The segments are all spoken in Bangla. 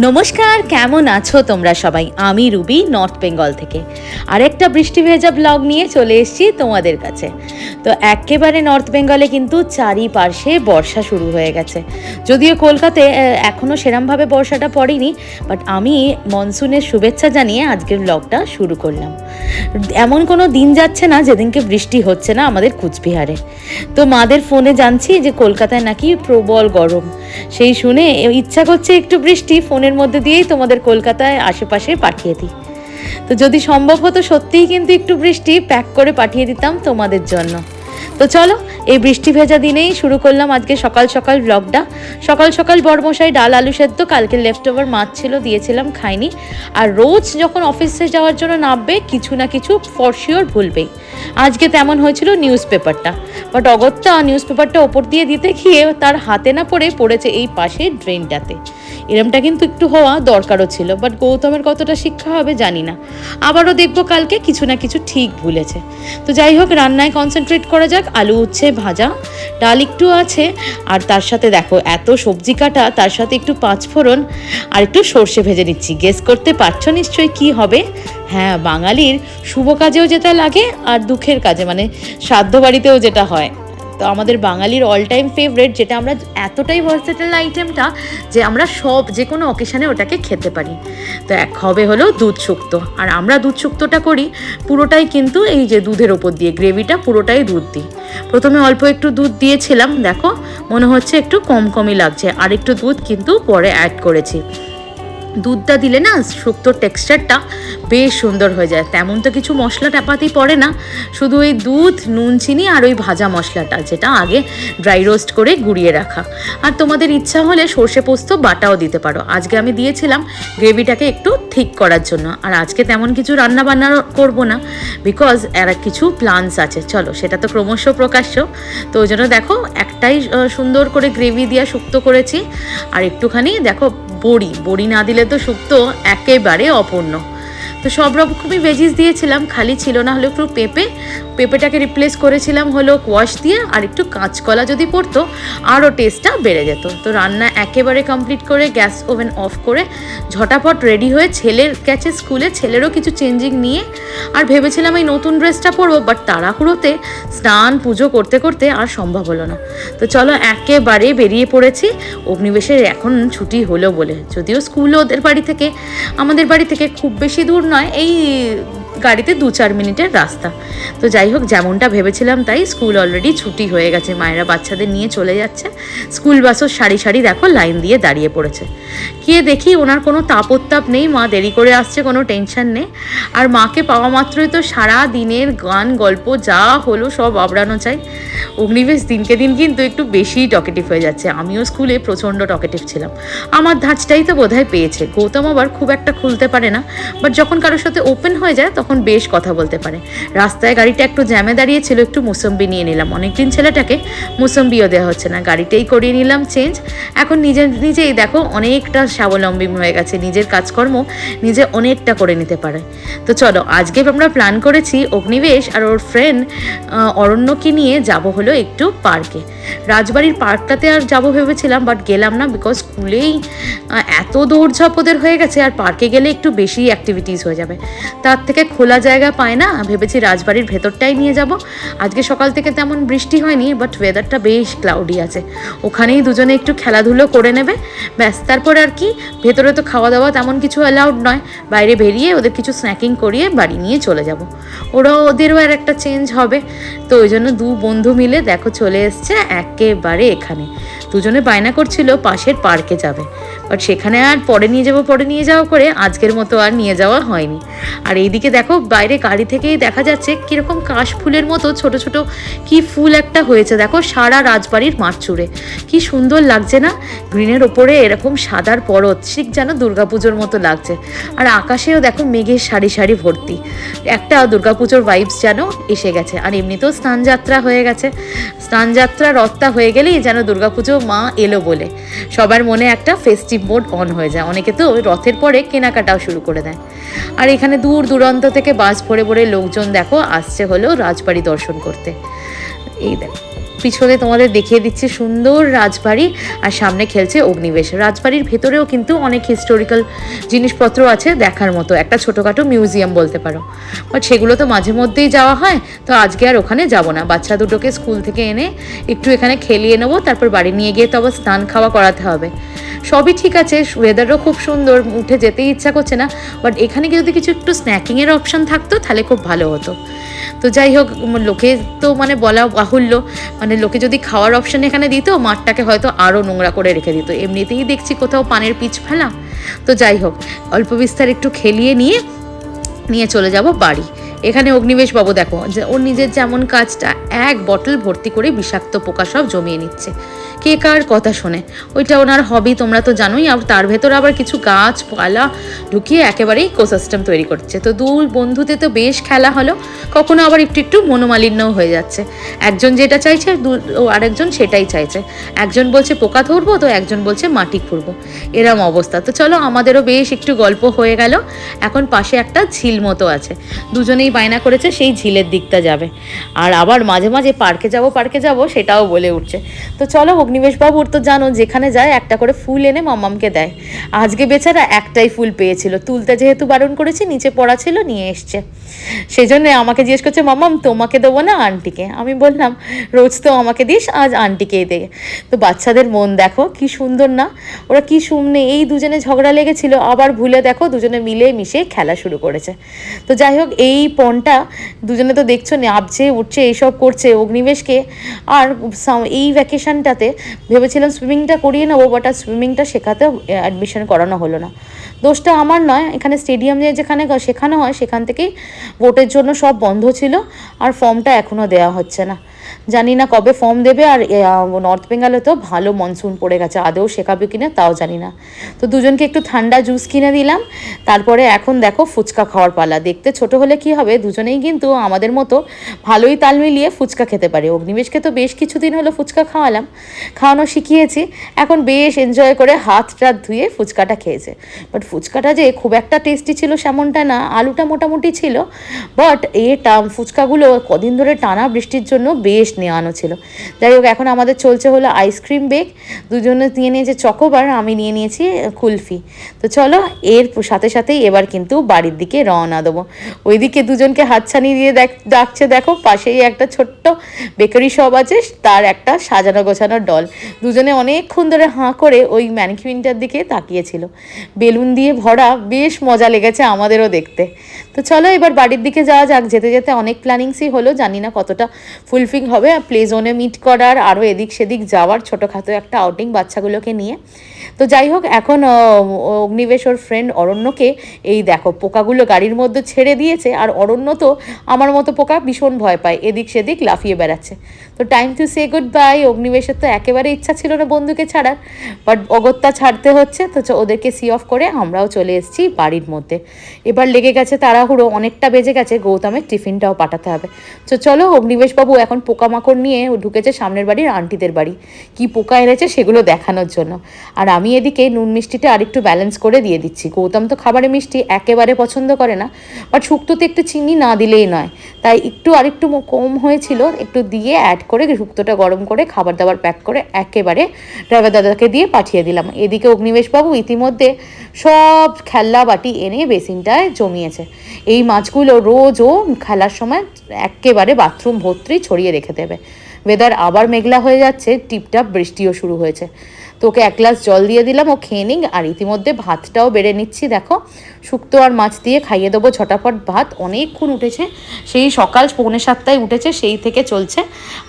নমস্কার, কেমন আছো তোমরা সবাই? আমি রুবি, নর্থ বেঙ্গল থেকে আরেকটা বৃষ্টি ভেজা ব্লগ নিয়ে চলে এসেছি তোমাদের কাছে। তো একেবারে নর্থ বেঙ্গলে কিন্তু চারিপাশে বর্ষা শুরু হয়ে গেছে। যদিও কলকাতায় এখনও সেরমভাবে বর্ষাটা পড়েনি, বাট আমি মনসুনের শুভেচ্ছা জানিয়ে আজকের ব্লগটা শুরু করলাম। এমন কোনো দিন যাচ্ছে না যেদিনকে বৃষ্টি হচ্ছে না আমাদের কুচবিহারে। তো মাদের ফোনে জানছি যে কলকাতায় নাকি প্রবল গরম। সেই শুনে ইচ্ছা করছে একটু বৃষ্টি ফোনের মধ্যে দিয়েই তোমাদের কলকাতায় আশেপাশে পাঠিয়ে দিই। তো যদি সম্ভব হতো সত্যিই কিন্তু একটু বৃষ্টি প্যাক করে পাঠিয়ে দিতাম তোমাদের জন্য। তো চলো, এই বৃষ্টি ভেজা দিনেই শুরু করলাম আজকে সকাল সকাল ব্লগটা। সকাল সকাল বড়মশাই ডাল আলু সেদ্ধ, কালকে লেফট ওভার মাছ ছিল দিয়েছিলাম, খাইনি। আর রোজ যখন অফিসে যাওয়ার জন্য নামবে কিছু না কিছু ফর শিওর ভুলবেই। আজকে তেমন হয়েছিল নিউজ পেপারটা, বাট অগত্যা নিউজ পেপারটা ওপর দিয়ে দিতে গিয়ে তার হাতে না পড়েছে এই পাশে ড্রেনটাতে। এরমটা কিন্তু একটু হওয়া দরকারও ছিল, বাট গৌতমের কতটা শিক্ষা হবে জানি না। আবারও দেখবো কালকে কিছু না কিছু ঠিক ভুলেছে। তো যাই হোক, রান্নায় কনসেন্ট্রেট করা যাক। আলু উচ্ছে ভাজা, ডাল একটু আছে, আর তার সাথে দেখো এত সবজি কাটা, তার সাথে একটু পাঁচফোড়ন আর একটু সর্ষে ভেজে নিচ্ছি। গেস করতে পারছো নিশ্চয়ই কি হবে? হ্যাঁ, বাঙালির শুভ কাজেও যেটা লাগে আর দুঃখের কাজে মানে শ্রাদ্ধ বাড়িতেও যেটা হয়। তো আমাদের বাঙালির অল টাইম ফেভারিট, যেটা আমরা এতটাই ভার্সেটাইল আইটেমটা যে আমরা সব যে কোনো অকেশানে ওটাকে খেতে পারি। তো এক হবে হলো দুধ শুক্তো, আর আমরা দুধ শুক্তোটা করি পুরোটাই কিন্তু এই যে দুধের ওপর দিয়ে, গ্রেভিটা পুরোটাই দুধ দিই। প্রথমে অল্প একটু দুধ দিয়েছিলাম, দেখো মনে হচ্ছে একটু কমই লাগছে, আর একটু দুধ কিন্তু পরে অ্যাড করেছি। দুধটা দিলে না শুক্তোর টেক্সচারটা বেশ সুন্দর হয়ে যায়। তেমন তো কিছু মশলা টাপাতেই পড়ে না, শুধু ওই দুধ, নুন, চিনি আর ওই ভাজা মশলাটা, যেটা আগে ড্রাই রোস্ট করে গুঁড়িয়ে রাখা। আর তোমাদের ইচ্ছা হলে সর্ষে পোস্ত বাটাও দিতে পারো। আজকে আমি দিয়েছিলাম গ্রেভিটাকে একটু ঠিক করার জন্য। আর আজকে তেমন কিছু রান্না বান্না করবো না, বিকজ এর কিছু প্ল্যানস আছে। চলো, সেটা তো ক্রমশ প্রকাশ্য। তো ওই জন্য দেখো একটাই সুন্দর করে গ্রেভি দিয়ে শুক্তো করেছি। আর একটুখানি দেখো বড়ি না দিলে তো শুক্তো একেবারে অপূর্ণ। তো সব রকমই ভেজিস দিয়েছিলাম, খালি ছিল না হলো একটু পেঁপেটাকে রিপ্লেস করেছিলাম হলো কোয়াশ দিয়ে, আর একটু কাঁচকলা যদি পড়তো আরও টেস্টটা বেড়ে যেত। তো রান্না একেবারে কমপ্লিট করে গ্যাস ওভেন অফ করে ঝটাপট রেডি হয়ে ছেলের গেছে স্কুলে, ছেলেরও কিছু চেঞ্জিং নিয়ে। আর ভেবেছিলাম এই নতুন ড্রেসটা পরবো, বাট তাড়াহুড়োতে স্নান পুজো করতে করতে আর সম্ভব হলো না। তো চলো একেবারে বেরিয়ে পড়েছি। অগ্নিবেশের এখন ছুটি হলো বলে, যদিও স্কুল ওদের বাড়ি থেকে আমাদের বাড়ি থেকে খুব বেশি দূর নয়, এই গাড়িতে 2-4 মিনিটের রাস্তা। তো যাই হোক, যেমনটা ভেবেছিলাম তাই, স্কুল অলরেডি ছুটি হয়ে গেছে। মায়েরা বাচ্চাদের নিয়ে চলে যাচ্ছে। স্কুল বাসও সারি সারি দেখো লাইন দিয়ে দাঁড়িয়ে পড়েছে। গিয়ে দেখি ওনার কোনো তাপোত্তাপ নেই, মা দেরি করে আসছে, কোনো টেনশন নেই। আর মাকে পাওয়া মাত্রই তো সারা দিনের গান গল্প যা হলো সব আবড়ানো চাই। অগ্নিবেশ দিনকে দিন কিন্তু একটু বেশিই টকেটিভ হয়ে যাচ্ছে। আমিও স্কুলে প্রচণ্ড টকেটিভ ছিলাম, আমার ধাঁচটাই তো বোধহয় পেয়েছে। গৌতম আবার খুব একটা খুলতে পারে না, বাট যখন কারোর সাথে ওপেন হয়ে যায় তখন বেশ কথা বলতে পারে। রাস্তায় গাড়িটা একটু জ্যামে দাঁড়িয়েছিল, একটু মুসম্বি নিয়ে নিলাম। অনেকদিন ছেলেটাকে মুসম্বিও দেওয়া হচ্ছে না, গাড়িটাই করিয়ে নিলাম চেঞ্জ। এখন নিজেই দেখো অনেকটা স্বাবলম্বী হয়ে গেছে, নিজের কাজকর্ম নিজে অনেকটা করে নিতে পারে। তো চলো, আজকে আমরা প্ল্যান করেছি অগ্নিবেশ আর ওর ফ্রেন্ড অরণ্যকে নিয়ে যাব হলো একটু পার্কে। রাজবাড়ির পার্কটাতে আর যাবো ভেবেছিলাম, বাট গেলাম না, বিকজ স্কুলেই এত দৌড়ঝাঁপ ওদের হয়ে গেছে, আর পার্কে গেলে একটু বেশি অ্যাক্টিভিটিস হয়ে যাবে। তার থেকে খোলা জায়গা পায় না, ভেবেছি রাজবাড়ির ভেতরটাই নিয়ে যাব। আজকে সকাল থেকে তেমন বৃষ্টি হয়নি, বাট ওয়েদারটা বেশ ক্লাউডি আছে। ওখানেই দুজনে একটু খেলাধুলো করে নেবে, ব্যাস। তারপর আর কি, ভেতরে তো খাওয়া দাওয়া তেমন কিছু অ্যালাউড নয়, বাইরে বেরিয়ে ওদের কিছু স্ন্যাকিং করিয়ে বাড়ি নিয়ে চলে যাব। ওদেরও আর একটা চেঞ্জ হবে। তো ওই জন্য দু বন্ধু মিলে দেখো চলে এসছে একেবারে এখানে। দুজনে বায়না করছিল পাশের পার্কে যাবে, বাট সেখানে আর পরে নিয়ে যাওয়া করে আজকের মতো আর নিয়ে যাওয়া হয়নি। আর এইদিকে দেখো বাইরে গাড়ি থেকেই দেখা যাচ্ছে কীরকম কাশ ফুলের মতো ছোট ছোট কি ফুল একটা হয়েছে, দেখো সারা রাজবাড়ির মাঠ জুড়ে কি সুন্দর লাগছে না? গ্রিনের ওপরে এরকম সাদার পরত, ঠিক যেন দুর্গাপুজোর মতো লাগছে। আর আকাশেও দেখো মেঘের সারি সারি ভর্তি, একটা দুর্গাপুজোর ভাইবস যেন এসে গেছে। আর এমনিতেও স্নানযাত্রা হয়ে গেছে, স্নানযাত্রা রথটা হয়ে গেলেই যেন দুর্গাপুজো মা এলো বলে সবার মনে একটা ফেস্টিভ মোড অন হয়ে যায়। অনেকে তো রথের পরে কেনাকাটাও শুরু করে দেয়। আর এখানে দূর দূরান্ত থেকে বাস ভরে ভরে লোকজন দেখো আসছে হলো রাজবাড়ি দর্শন করতে। এই দেখো পিছনে তোমাদের দেখিয়ে দিচ্ছি সুন্দর রাজবাড়ি, আর সামনে খেলছে অগ্নিবেশ। রাজবাড়ির ভেতরেও কিন্তু অনেক হিস্টোরিক্যাল জিনিসপত্র আছে দেখার মতো, একটা ছোটোখাটো মিউজিয়াম বলতে পারো। বাট সেগুলো তো মাঝে মধ্যেই যাওয়া হয়, তো আজকে আর ওখানে যাব না। বাচ্চা দুটোকে স্কুল থেকে এনে একটু এখানে খেলিয়ে নেবো, তারপর বাড়ি নিয়ে গিয়ে তো আবার স্নান খাওয়া করাতে হবে। সবই ঠিক আছে, ওয়েদারও খুব সুন্দর, উঠে যেতেই ইচ্ছা করছে না। বাট এখানে যদি কিছু একটু স্ন্যাকিংয়ের অপশান থাকতো তাহলে খুব ভালো হতো। তো যাই হোক, লোকে তো মানে বলা বাহুল্য, মানে লোকে যদি খাওয়ার অপশান এখানে দিত, মাঠটাকে হয়তো আরও নোংরা করে রেখে দিত। এমনিতেই দেখছি কোথাও পানের পিচ ফেলা। তো যাই হোক, অল্প বিস্তার একটু খেলিয়ে নিয়ে চলে যাব বাড়ি। এখানে অগ্নিবেশ বাবু দেখো, যে ওর নিজের যেমন কাজটা, এক বটল ভর্তি করে বিষাক্ত পোকা সব জমিয়ে নিচ্ছে। কে কার কথা শোনে, ওইটা ওনার হবি, তোমরা তো জানোই। আর তার ভেতর আবার কিছু গাছপালা ঢুকিয়ে একেবারেই ইকোসিস্টেম তৈরি করছে। তো দুই বন্ধুতে তো বেশ খেলা হলো, কখনো আবার একটু মনোমালিন্যও হয়ে যাচ্ছে। একজন যেটা চাইছে আরেকজন সেটাই চাইছে। একজন বলছে পোকা ধরবো, তো একজন বলছে মাটি খুঁড়বো, এরম অবস্থা। তো চলো, আমাদেরও বেশ একটু গল্প হয়ে গেল। এখন পাশে একটা ঝিল মতো আছে, দুজনেই বায়না করেছে সেই ঝিলের দিকটা যাবে। আর আবার মাঝে মাঝে পার্কে যাব সেটাও বলে উঠছে। তো চলো, অগ্নিবেশবাবুর তো জানো যেখানে যায় একটা করে ফুল এনে মাম্মামকে দেয়। আজকে বেচারা একটাই ফুল পেয়েছিল, তুলতে যেহেতু বারণ করেছি, নিচে পড়া ছিল, নিয়ে এসছে। সেই জন্য আমাকে জিজ্ঞেস করছে, মাম্মাম তোমাকে দেবো না আন্টিকে? আমি বললাম রোজ তো আমাকে দিস, আজ আন্টিকেই দে। তো বাচ্চাদের মন দেখো কি সুন্দর না, ওরা কি শুনে এই দুজনে ঝগড়া লেগেছিল, আবার ভুলে দেখো দুজনে মিলে মিশে খেলা শুরু করেছে। তো যাই হোক, এই পণটা দুজনে তো দেখছো নাবছে উঠছে এইসব করছে অগ্নিবেশকে। আর এই ভ্যাকেশনটাতে ভেবেছিলাম সুইমিংটা করিয়ে নেবো, বাট আর সুইমিংটা শেখাতেও অ্যাডমিশন করানো হলো না। দোষটা আমার নয়, এখানে স্টেডিয়াম যেখানে শেখানো হয় সেখান থেকেই ভোটের জন্য সব বন্ধ ছিল, আর ফর্মটা এখনও দেওয়া হচ্ছে না। জানি না কবে ফর্ম দেবে। আর নর্থ বেঙ্গলে তো ভালো মনসুন পড়ে গেছে, আদৌ শেখাবে কিনা তাও জানি না। তো দুজনকে একটু ঠান্ডা জুস কিনে দিলাম। তারপরে এখন দেখো ফুচকা খাওয়ার পালা। দেখতে ছোট হলে কি হবে, দুজনেই কিন্তু আমাদের মতো ভালোই তাল মিলিয়ে ফুচকা খেতে পারে। অগ্নিবেশকে তো বেশ কিছুদিন হলো ফুচকা খাওয়ানো শিখিয়েছি, এখন বেশ এনজয় করে হাত টাত ধুয়ে ফুচকাটা খেয়েছে। বাট ফুচকাটা যে খুব একটা টেস্টি ছিল সেমনটা না, আলুটা মোটামুটি ছিল। বাট ফুচকাগুলো কদিন ধরে টানা বৃষ্টির জন্য বেশ নেওয়ানো ছিল। যাই হোক, এখন আমাদের চলছে হলো আইসক্রিম বেক। দুজনে নিয়ে নিয়েছে চকোবার, আমি নিয়ে নিয়েছি কুলফি। তো চলো, এর সাথে সাথেই এবার কিন্তু বাড়ির দিকে রওনা দেবো। ওইদিকে দুজনকে হাতছানি দিয়ে ডাকছে, দেখো পাশেই একটা ছোট্ট বেকারি শপ আছে, তার একটা সাজানো গোছানো ডল। দুজনে অনেকক্ষণ ধরে হাঁ করে ওই ম্যানিকুইনটার দিকে তাকিয়েছিল, বেলুন দিয়ে ভরা, বেশ মজা লেগেছে আমাদেরও দেখতে। তো চলো এবার বাড়ির দিকে যাওয়া যাক। যেতে যেতে অনেক প্ল্যানিংসই হলো, জানি না কতটা ফুলফিল হবে। প্লে জোনে মিট করার, আরও এদিক সেদিক যাওয়ার, ছোটোখাটো একটা আউটিং বাচ্চাগুলোকে নিয়ে। তো যাই হোক, এখন অগ্নিবেশ ওর ফ্রেন্ড অরণ্যকে এই দেখো পোকাগুলো গাড়ির মধ্যে ছেড়ে দিয়েছে। আর অরণ্য তো আমার মতো পোকা ভীষণ ভয় পায়, এদিক সেদিক লাফিয়ে বেড়াচ্ছে। তো time to say goodbye. অগ্নিবেশের তো একেবারে ইচ্ছা ছিল না বন্ধুকে ছাড়ার, বাট অগত্যা ছাড়তে হচ্ছে। তো ওদেরকে সি অফ করে আমরাও চলে এসেছি বাড়ির মধ্যে। এবার লেগে গেছে তাড়াহুড়ো, অনেকটা বেজে গেছে, গৌতমের টিফিনটাও পাঠাতে হবে। তো চলো, অগ্নিবেশবাবু এখন পোকামাকড় নিয়ে ঢুকেছে সামনের বাড়ির আন্টিদের বাড়ি, কি পোকা এনেছে সেগুলো দেখানোর জন্য। আর আমি এদিকে নুন মিষ্টিটা আরেকটু ব্যালেন্স করে দিয়ে দিচ্ছি। গৌতম তো খাবারে মিষ্টি একেবারে পছন্দ করে না, বাট শুক্তোতে একটু চিনি না দিলেই নয়, তাই আরেকটু কম হয়েছিল, একটু দিয়ে অ্যাড করে শুক্তোটা গরম করে খাবার দাবার প্যাক করে একেবারে ড্রাইভার দাদাকে দিয়ে পাঠিয়ে দিলাম। এদিকে অগ্নিবেশবাবু ইতিমধ্যে সব খেলনা বাটি এনে বেসিনটায় জমিয়েছে। এই মাছগুলো রোজ ও খেলার সময় একেবারে বাথরুম ভর্তি ছড়িয়ে রেখে দেবে। ওয়েদার আবার মেঘলা হয়ে যাচ্ছে, টিপটাপ বৃষ্টিও শুরু হয়েছে। তো ওকে এক গ্লাস জল দিয়ে দিলাম, ও খেয়ে নিক। আর ইতিমধ্যে ভাতটাও বেড়ে নিচ্ছি, দেখো শুক্তো আর মাছ দিয়ে খাইয়ে দেবো ঝটাফট ভাত। অনেকক্ষণ উঠেছে, সেই সকাল 6:45 উঠেছে, সেই থেকে চলছে।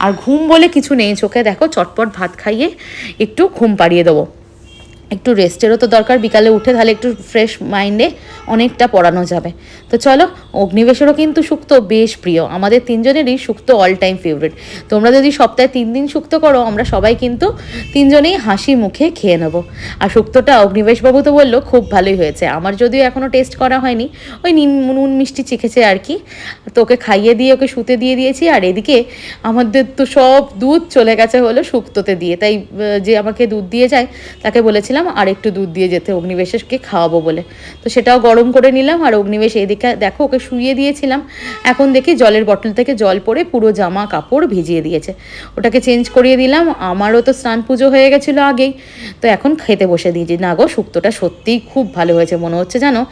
আর ঘুম বলে কিছু নেই চোখে, দেখো চটপট ভাত খাইয়ে একটু ঘুম পাড়িয়ে দেবো। একটু রেস্টেরও তো দরকার, বিকালে উঠে তাহলে একটু ফ্রেশ মাইন্ডে অনেকটা পড়ানো যাবে। তো চলো, অগ্নিবেশেরও কিন্তু শুক্তো বেশ প্রিয়, আমাদের তিনজনেরই শুক্তো অল টাইম ফেভারিট। তোমরা যদি সপ্তাহে 3 দিন শুক্তো করো, আমরা সবাই কিন্তু তিনজনেই হাসি মুখে খেয়ে নেবো। আর শুক্তোটা অগ্নিবেশবাবু তো বললো খুব ভালোই হয়েছে, আমার যদিও এখনও টেস্ট করা হয়নি, ওই নুন মিষ্টি চেখেছে আর কি। তো ওকে খাইয়ে দিয়ে ওকে শুতে দিয়ে দিয়েছি। আর এদিকে আমাদের তো সব দুধ চলে গেছে হলো শুক্তোতে দিয়ে, তাই যে আমাকে দুধ দিয়ে যায় তাকে বলেছিলাম বলেছিলাম আর একটু দুধ দিয়ে যেতে অগ্নিবেশকে খাওয়াবো বলে। তো সেটাও গরম করে নিলাম। আর অগ্নিবেশ এদিকে দেখো ওকে শুইয়ে দিয়েছিলাম, এখন দেখি জলের বটল থেকে জল পড়ে পুরো জামা কাপড় ভিজিয়ে দিয়েছে, ওটাকে চেঞ্জ করিয়ে দিলাম। আমারও তো স্নান পুজো হয়ে গেছিলো আগেই, তো এখন খেতে বসে দিয়েছি। না গো, শুক্তোটা সত্যিই খুব ভালো হয়েছে, মনে হচ্ছে জানো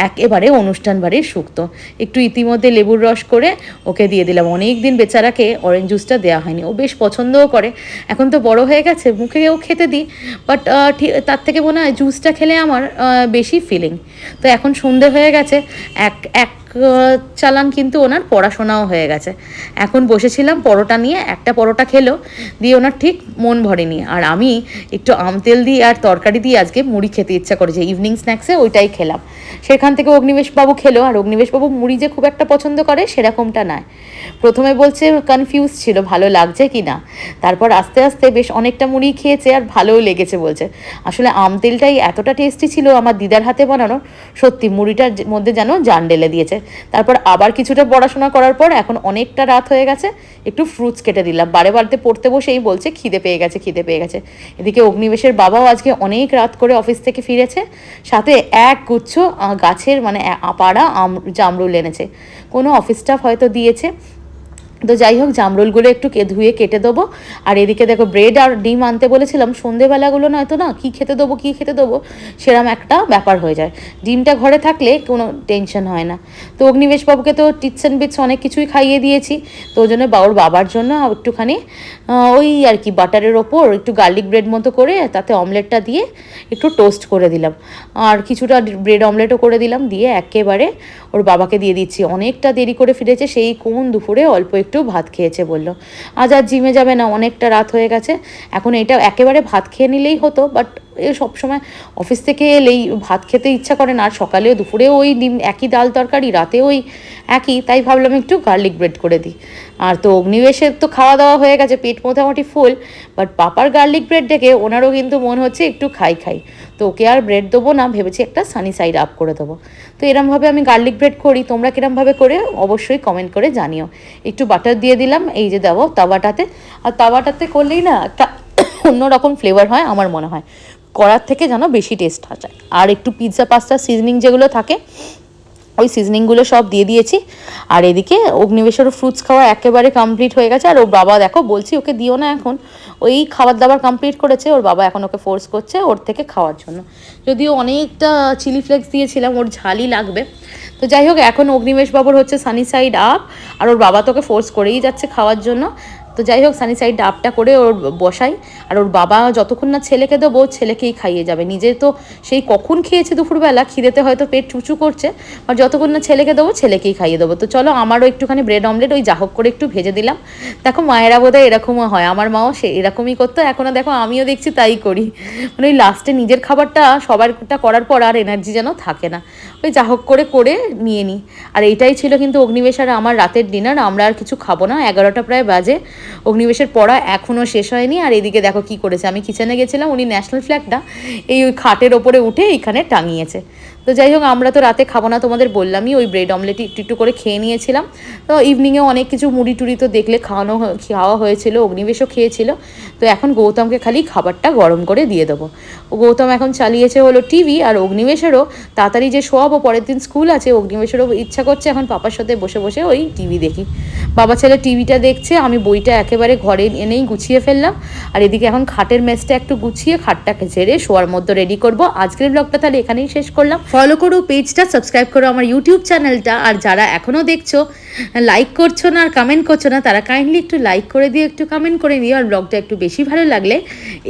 একেবারে অনুষ্ঠান বাড়ির শুক্তো। একটু ইতিমধ্যে লেবুর রস করে ওকে দিয়ে দিলাম, অনেক দিন বেচারাকে অরেঞ্জ জুসটা দেওয়া হয়নি, ও বেশ পছন্দও করে। এখন তো বড় হয়ে গেছে, মুখেও খেতে দিই, বাট তার থেকে মনে হয় জুসটা খেলে আমার বেশি ফিলিং। তো এখন সন্ধে হয়ে গেছে, এক এক চালান কিন্তু ওনার পড়াশোনাও হয়ে গেছে। এখন বসেছিলাম পরোটা নিয়ে, একটা পরোটা খেলো, দিয়ে ওনার ঠিক মন ভরেনি। আর আমি একটু আমতেল দিয়ে আর তরকারি দিয়ে আজকে মুড়ি খেতে ইচ্ছা করেছে, ইভিনিং স্ন্যাক্সে ওইটাই খেলাম। সেখান থেকে অগ্নিবেশবাবু খেলো, আর অগ্নিবেশবাবু মুড়ি যে খুব একটা পছন্দ করে সেরকমটা নয়। প্রথমে বলছে কনফিউজ ছিল ভালো লাগছে কি না, তারপর আস্তে আস্তে বেশ অনেকটা মুড়ি খেয়েছে আর ভালোও লেগেছে বলছে। আসলে আমতেলটাই এতটা টেস্টি ছিল আমার দিদার হাতে বানানো, সত্যি মুড়িটার মধ্যে যেন জান ঢেলে দিয়েছে। তারপর আবার কিছুটা পড়াশোনা করার পর এখন অনেকটা রাত হয়ে গেছে, একটু ফ্রুটস কেটে দিলাম। বারে বাড়িতে পড়তে বসেই বলছে খিদে পেয়ে গেছে, খিদে পেয়ে গেছে। এদিকে অগ্নিবেশের বাবাও আজকে অনেক রাত করে অফিস থেকে ফিরেছে, সাথে এক গুচ্ছ গাছের মানে পাড়া জামরুল এনেছে, কোনো অফিস স্টাফ হয়তো দিয়েছে। তো যাই হোক, জামরুলগুলো একটু ধুয়ে কেটে দেবো। আর এদিকে দেখো ব্রেড আর ডিম আনতে বলেছিলাম, সন্ধেবেলাগুলো নয়তো না কী খেতে দেবো সেরম একটা ব্যাপার হয়ে যায়। ডিমটা ঘরে থাকলে কোনো টেনশন হয় না। তো অগ্নিবেশবাবুকে তো টিটস অ্যান্ড বিটস অনেক কিছুই খাইয়ে দিয়েছি, তো ওই জন্য বাবার জন্য একটুখানি ওই আর কি বাটারের ওপর একটু গার্লিক ব্রেড মতো করে তাতে অমলেটটা দিয়ে একটু টোস্ট করে দিলাম, আর কিছুটা ব্রেড অমলেটও করে দিলাম, দিয়ে একেবারে ওর বাবাকে দিয়ে দিচ্ছি। অনেকটা দেরি করে ফিরেছে, সেই কোন দুপুরে অল্প একটু ভাত খেয়েছে, বললো আজ আর জিমে যাবে না, অনেকটা রাত হয়ে গেছে। এখন এটা একেবারে ভাত খেয়ে নিলেই হতো, বাট এ সবসময় অফিস থেকে এলেই ভাত খেতে ইচ্ছা করে না, আর সকালেও দুপুরেও ওই ডিম একই ডাল তরকারি, রাতে ওই একই, তাই ভাবলাম একটু গার্লিক ব্রেড করে দিই। আর তো অগ্নিবেশের তো খাওয়া দাওয়া হয়ে গেছে, পেট মোটামুটি ফুল, বাট পাপার গার্লিক ব্রেড দেখে ওনারও কিন্তু মনে হচ্ছে একটু খাই। তো ওকে আর ব্রেড দেবো না, ভেবেছি একটা সানি সাইড আপ করে দেবো। তো এরমভাবে আমি গার্লিক ব্রেড করি, তোমরা কিরমভাবে করে অবশ্যই কমেন্ট করে জানিও। একটু বাটার দিয়ে দিলাম এই যে দেবো তাওয়াটাতে, আর তাওয়াটাতে করলেই না একটা অন্যরকম ফ্লেভার হয় আমার মনে হয়, করার থেকে যেন বেশি টেস্ট আসে। আর একটু পিৎজা পাস্তা সিজনিং যেগুলো থাকে ওই সিজনিংগুলো সব দিয়ে দিয়েছি। আর এদিকে অগ্নিবেশেরও ফ্রুটস খাওয়া একেবারে কমপ্লিট হয়ে গেছে। আর ওর বাবা দেখো বলছি ওকে দিও না, এখন ওই খাবার দাবার কমপ্লিট করেছে, ওর বাবা এখন ওকে ফোর্স করছে ওর থেকে খাওয়ার জন্য, যদিও অনেকটা চিলি ফ্লেক্স দিয়েছিলাম, ওর ঝালই লাগবে। তো যাই হোক, এখন অগ্নিবেশবাবুর হচ্ছে সানি সাইড আপ, আর ওর বাবা তোকে ফোর্স করেই যাচ্ছে খাওয়ার জন্য। তো যাই হোক, সানি সাইড আপটা করে ওর বসাই, আর ওর বাবা যতক্ষণ না ছেলেকে দেবো ছেলেকেই খাইয়ে যাবে, নিজে তো সেই কখন খেয়েছে দুপুরবেলা, খিদেতে হয়তো পেট চুচু করছে, আর যতক্ষণ না ছেলেকে দেবো ছেলেকেই খাইয়ে দেবো। তো চলো, আমারও একটুখানি ব্রেড অমলেট ওই যা হোক করে একটু ভেজে দিলাম। দেখো মায়েরা বোধহয় এরকমও হয়, আমার মাও সে এরকমই করতো, এখনও দেখো আমিও দেখছি তাই করি, মানে ওই লাস্টে নিজের খাবারটা সবারটা করার পর আর এনার্জি যেন থাকে না, ওই যা হোক করে নিয়ে নিই। আর এইটাই ছিল কিন্তু অগ্নিবেশ আর আমার রাতের ডিনার, আমরা আর কিছু খাবো না, 11টা প্রায় বাজে। অগ্নিবেশের পড়া এখনও শেষ হয়নি। আর এদিকে দেখো কি করেছে, আমি কিচেনে গেছিলাম, উনি ন্যাশনাল ফ্ল্যাগটা ওই খাটের ওপরে উঠে এইখানে টাঙিয়েছে। তো যাই হোক, আমরা তো রাতে খাবো না, তোমাদের বললামই, ওই ব্রেড অমলেটই একটু করে খেয়ে নিয়েছিলাম। তো ইভিনিংয়ে অনেক কিছু মুড়ি টুড়ি তো দেখলে খাওয়া হয়েছিল, অগ্নিবেশও খেয়েছিল। তো এখন গৌতমকে খালি খাবারটা গরম করে দিয়ে দেবো। গৌতম এখন চালিয়েছে হলো টিভি, আর অগ্নিবেশেরও তাড়াতাড়ি যে শোয়াবো, পরের দিন স্কুল আছে, অগ্নিবেশেরও ইচ্ছা করছে এখন পাপার সাথে বসে বসে ওই টিভি দেখি। বাবা ছেলে টিভিটা দেখছে, আমি বইটা একেবারে ঘরে এনেই গুছিয়ে ফেললাম। আর এদিকে এখন খাটের মেজটা একটু গুছিয়ে খাটটাকে ঝেড়ে শোয়ার মধ্যে রেডি করব। আজকের ব্লগটা তাহলে এখানেই শেষ করলাম। ফলো করো পেজটা, সাবস্ক্রাইব করো আমার ইউটিউব চ্যানেলটা, আর যারা এখনও দেখছো লাইক করছো না আর কমেন্ট করছো না, তারা কাইন্ডলি একটু লাইক করে দিও, একটু কমেন্ট করে দিও, আর ব্লগটা একটু বেশি ভালো লাগলে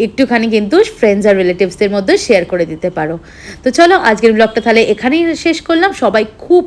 একটুখানি কিন্তু ফ্রেন্ডস আর রিলেটিভসদের মধ্যে শেয়ার করে দিতে পারো। তো চলো, আজকের ব্লগটা তাহলে এখানেই শেষ করলাম। সবাই খুব